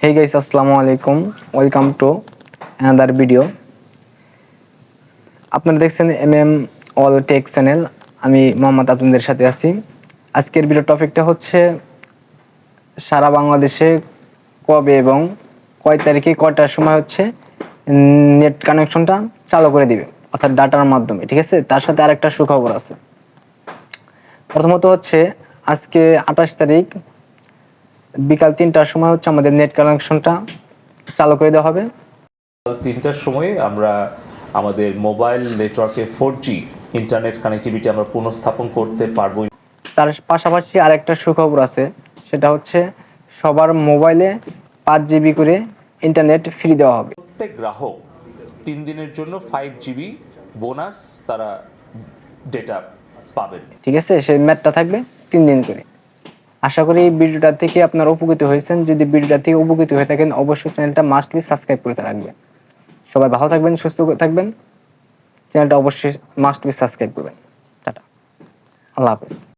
Hey guys, আসসালামু আলাইকুম, welcome to another video. আপনারা দেখছেন অল টেক চ্যানেল। আমি মোহাম্মদ আপনাদের সাথে আছি। আজকের ভিডিও টপিকটা হচ্ছে সারা বাংলাদেশে কবে এবং কয় তারিখে কয়টার সময় হচ্ছে নেট কানেকশনটা চালু করে দিবে, অর্থাৎ ডাটার মাধ্যমে। ঠিক আছে, তার সাথে আরেকটা সুখবর আছে। প্রথমত হচ্ছে আজকে 28 তারিখ বিকাল 3টার সময় হচ্ছে আমাদের নেট কানেকশনটা চালু করে দেওয়া হবে। 3টার সময় আমরা আমাদের মোবাইল নেটওয়ার্কে 4G ইন্টারনেট কানেক্টিভিটি আমরা পুনঃস্থাপন করতে পারবো। তার পাশাপাশি আরেকটা সুখবর আছে, সেটা হচ্ছে সবার মোবাইলে 5 GB করে ইন্টারনেট ফ্রি দেওয়া হবে। প্রত্যেক গ্রাহক 3 দিনের জন্য 5 GB বোনাস তারা ডেটা পাবেন। ঠিক আছে, সেই ম্যাটটা থাকবে 3 দিন করে। আশা করি এই ভিডিওটা থেকে আপনারা উপকৃত হয়েছেন। যদি ভিডিওটা থেকে উপকৃত হয়ে থাকেন, অবশ্যই চ্যানেলটা মাস্ট বি সাবস্ক্রাইব করে রাখবেন। সবাই ভালো থাকবেন, সুস্থ থাকবেন। চ্যানেলটা অবশ্যই মাস্ট বি সাবস্ক্রাইব করবেন। টাটা, আল্লাহ হাফেজ।